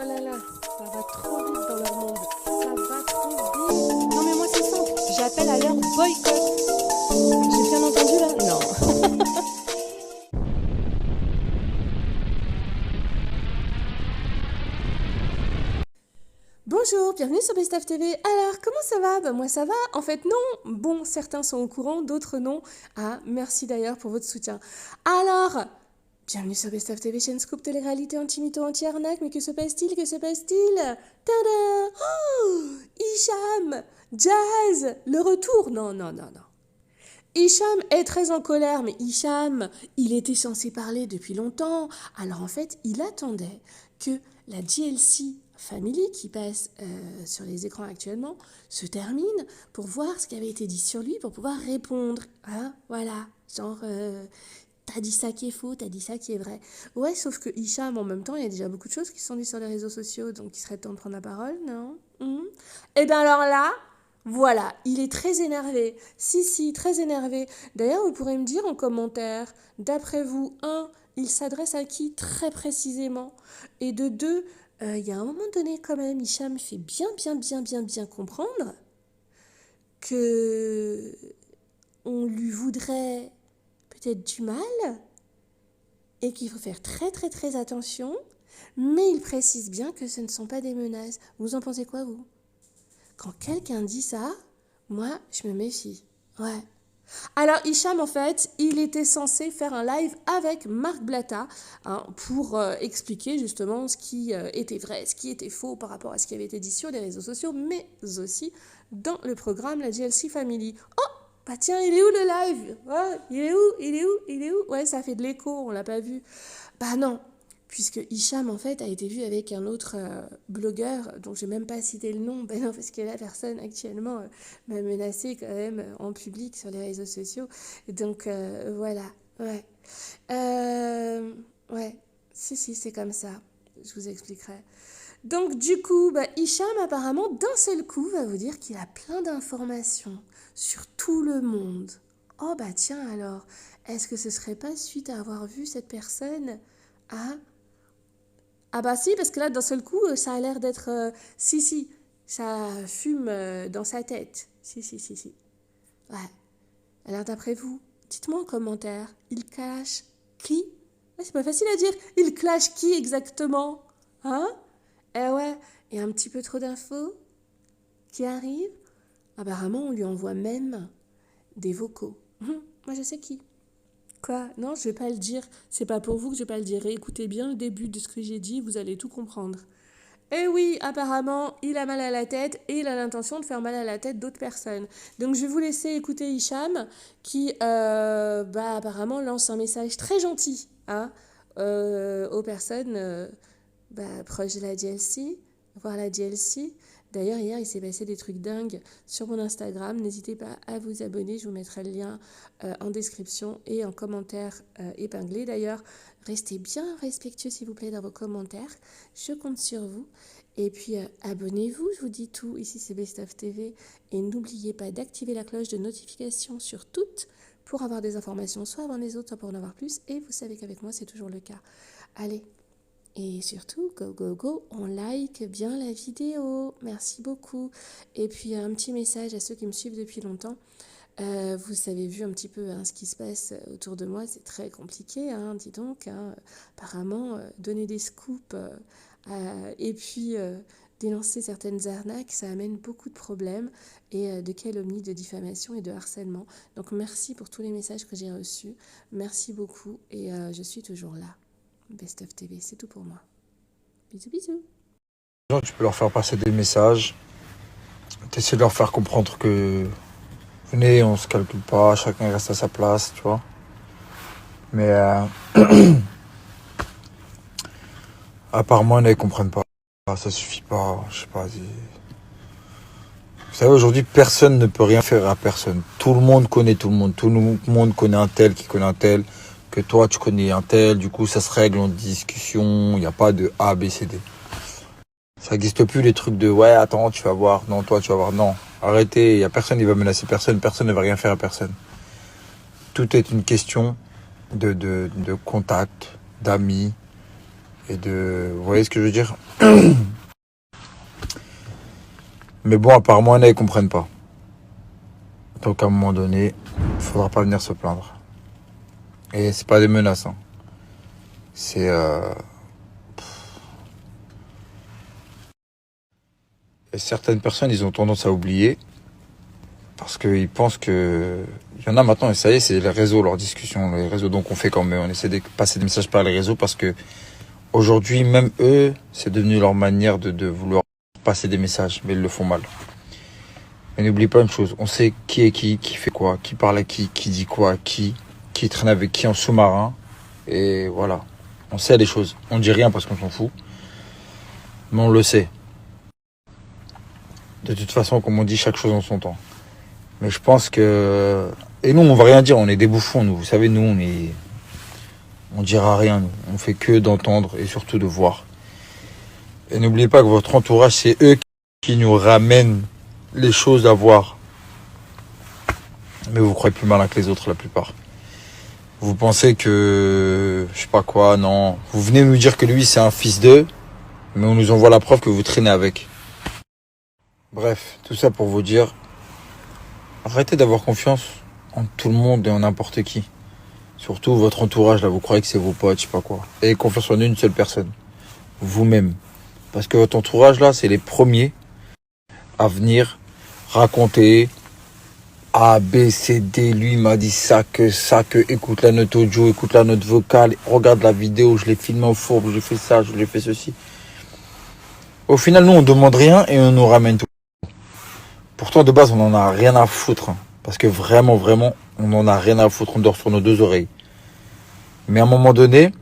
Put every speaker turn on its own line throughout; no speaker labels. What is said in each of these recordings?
là là, ça va trop vite dans leur monde. Ça va trop vite. Non mais moi c'est simple, j'appelle à leur boycott. J'ai bien entendu là? Non. Bonjour, bienvenue sur Best of TV. Alors, comment ça va? Bah, moi ça va. En fait, non. Bon, certains sont au courant, d'autres non. Ah, merci d'ailleurs pour votre soutien. Alors, bienvenue sur Best of TV, chaîne scoop, télé-réalité, anti-mytho, anti-arnaque. Mais que se passe-t-il? Que se passe-t-il? Tada! Oh, Hicham! Jazz! Le retour? Non, non, non, non. Hicham est très en colère, mais Hicham, il était censé parler depuis longtemps. Alors en fait, il attendait que la GLC Family, qui passe sur les écrans actuellement, se termine pour voir ce qui avait été dit sur lui, pour pouvoir répondre. Hein, voilà, genre, t'as dit ça qui est faux, t'as dit ça qui est vrai. Ouais, sauf que Hicham, en même temps, il y a déjà beaucoup de choses qui se sont dites sur les réseaux sociaux, donc il serait temps de prendre la parole, non? Eh bien alors là... Voilà, il est très énervé. Si, très énervé. D'ailleurs, vous pourrez me dire en commentaire, d'après vous, il s'adresse à qui très précisément? Et de deux, il y a un moment donné quand même, Hicham fait bien comprendre que on lui voudrait peut-être du mal et qu'il faut faire très attention, mais il précise bien que ce ne sont pas des menaces. Vous en pensez quoi, vous? Quand quelqu'un dit ça, moi, je me méfie. Ouais. Alors, Hicham, en fait, il était censé faire un live avec Marc Blatta pour expliquer justement ce qui était vrai, ce qui était faux par rapport à ce qui avait été dit sur les réseaux sociaux, mais aussi dans le programme La GLC Family. Oh, bah tiens, il est où le live? Ouais, il est où? Ouais, ça fait de l'écho, on l'a pas vu. Bah non, puisque Hicham, en fait, a été vu avec un autre blogueur, dont je n'ai même pas cité le nom, ben non, parce que la personne, actuellement, m'a menacé quand même en public sur les réseaux sociaux. Donc, voilà, ouais. Ouais, si, c'est comme ça. Je vous expliquerai. Donc, du coup, Hicham, apparemment, d'un seul coup, va vous dire qu'il a plein d'informations sur tout le monde. Oh, bah tiens, alors, est-ce que ce serait pas suite à avoir vu cette personne Ah bah si, parce que là, d'un seul coup, ça a l'air d'être... si, ça fume dans sa tête. Si. Ouais. Alors d'après vous, dites-moi en commentaire, il clash qui? Ouais, c'est pas facile à dire. Il clash qui exactement? Hein? Eh ouais, et un petit peu trop d'infos qui arrivent. Apparemment, on lui envoie même des vocaux. Moi, je sais qui. Quoi? Non, je vais pas le dire. C'est pas pour vous que je vais pas le dire. Écoutez bien le début de ce que j'ai dit, vous allez tout comprendre. Eh oui, apparemment, il a mal à la tête et il a l'intention de faire mal à la tête d'autres personnes. Donc je vais vous laisser écouter Hicham qui, apparemment, lance un message très gentil aux personnes proches de la DLC, voir la DLC. D'ailleurs, hier, il s'est passé des trucs dingues sur mon Instagram. N'hésitez pas à vous abonner. Je vous mettrai le lien en description et en commentaire épinglé. D'ailleurs, restez bien respectueux, s'il vous plaît, dans vos commentaires. Je compte sur vous. Et puis, abonnez-vous, je vous dis tout. Ici, c'est Best of TV. Et n'oubliez pas d'activer la cloche de notification sur toutes pour avoir des informations, soit avant les autres, soit pour en avoir plus. Et vous savez qu'avec moi, c'est toujours le cas. Allez. Et surtout, go, on like bien la vidéo. Merci beaucoup. Et puis, un petit message à ceux qui me suivent depuis longtemps. Vous avez vu un petit peu ce qui se passe autour de moi. C'est très compliqué, dis donc. Apparemment, donner des scoops et puis dénoncer certaines arnaques, ça amène beaucoup de problèmes et de calomnie, de diffamation et de harcèlement. Donc, merci pour tous les messages que j'ai reçus. Merci beaucoup et je suis toujours là. Best of TV, c'est tout pour moi. Bisous.
Tu peux leur faire passer des messages, t'essaies de leur faire comprendre que venez, on se calcule pas, chacun reste à sa place, tu vois. Mais apparemment, ils ne comprennent pas. Ça suffit pas, je sais pas. Vous savez, aujourd'hui, personne ne peut rien faire à personne. Tout le monde connaît tout le monde. Tout le monde connaît un tel qui connaît un tel. Que toi, tu connais un tel. Du coup, ça se règle en discussion. Il n'y a pas de A, B, C, D. Ça n'existe plus les trucs de ouais, attends, tu vas voir. Non, toi, tu vas voir. Non, arrêtez. Il n'y a personne qui va menacer personne. Personne ne va rien faire à personne. Tout est une question de contact, d'amis. et de... Vous voyez ce que je veux dire? Mais bon, apparemment, ils comprennent pas. Donc à un moment donné, il faudra pas venir se plaindre. Et c'est pas des menaces, hein. C'est... Et certaines personnes, ils ont tendance à oublier parce qu'ils pensent que... Il y en a maintenant, et ça y est, c'est les réseaux, leurs discussions, les réseaux. Donc on fait comme eux, on essaie de passer des messages par les réseaux parce que aujourd'hui, même eux, c'est devenu leur manière de vouloir passer des messages, mais ils le font mal. Mais n'oublie pas une chose, on sait qui est qui fait quoi, qui parle à qui dit quoi, qui traîne avec qui en sous-marin. Et voilà, on sait les choses. On dit rien parce qu'on s'en fout, mais on le sait. De toute façon, comme on dit, chaque chose en son temps. Mais je pense que... Et nous, on va rien dire, on est des bouffons, nous. Vous savez, nous, on dira rien, nous. On fait que d'entendre et surtout de voir. Et n'oubliez pas que votre entourage, c'est eux qui nous ramènent les choses à voir. Mais vous croyez plus malin que les autres, la plupart. Vous pensez que... Je sais pas quoi, non. Vous venez nous dire que lui, c'est un fils d'eux, mais on nous envoie la preuve que vous traînez avec. Bref, tout ça pour vous dire... Arrêtez d'avoir confiance en tout le monde et en n'importe qui. Surtout votre entourage, là, vous croyez que c'est vos potes, je sais pas quoi. Ayez confiance en une seule personne. Vous-même. Parce que votre entourage, là, c'est les premiers à venir raconter A, B, C, D, lui m'a dit ça, que, écoute la note audio, écoute la note vocale, regarde la vidéo, je l'ai filmé au four, j'ai fait ça, je l'ai fait ceci. Au final, nous, on demande rien et on nous ramène tout. Pourtant, de base, on en a rien à foutre. Hein, parce que vraiment, on en a rien à foutre. On dort sur nos deux oreilles. Mais à un moment donné,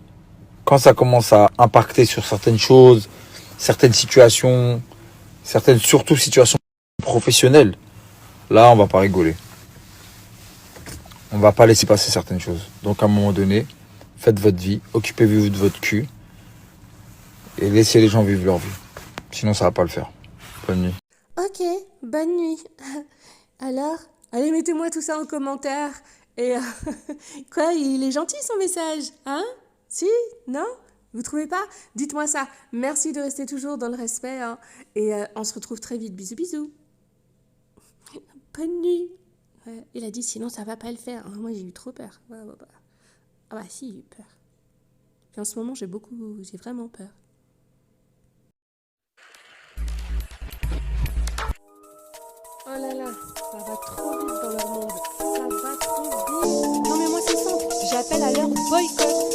quand ça commence à impacter sur certaines choses, certaines situations, surtout situations professionnelles, là, on va pas rigoler. On va pas laisser passer certaines choses. Donc, à un moment donné, faites votre vie, occupez-vous de votre cul et laissez les gens vivre leur vie. Sinon, ça va pas le faire. Bonne nuit.
Ok, bonne nuit. Alors, allez, mettez-moi tout ça en commentaire. Et quoi, il est gentil son message, hein? Si? Non? Vous trouvez pas? Dites-moi ça. Merci de rester toujours dans le respect, hein. Et on se retrouve très vite. Bisous, bisous. Bonne nuit. Ouais, il a dit sinon ça va pas le faire. Moi j'ai eu trop peur. Ouais. Ah bah si, j'ai eu peur. Puis en ce moment j'ai vraiment peur. Oh là là, ça va trop vite dans leur monde. Ça va trop vite. Non mais moi c'est simple, j'appelle à leur boycott.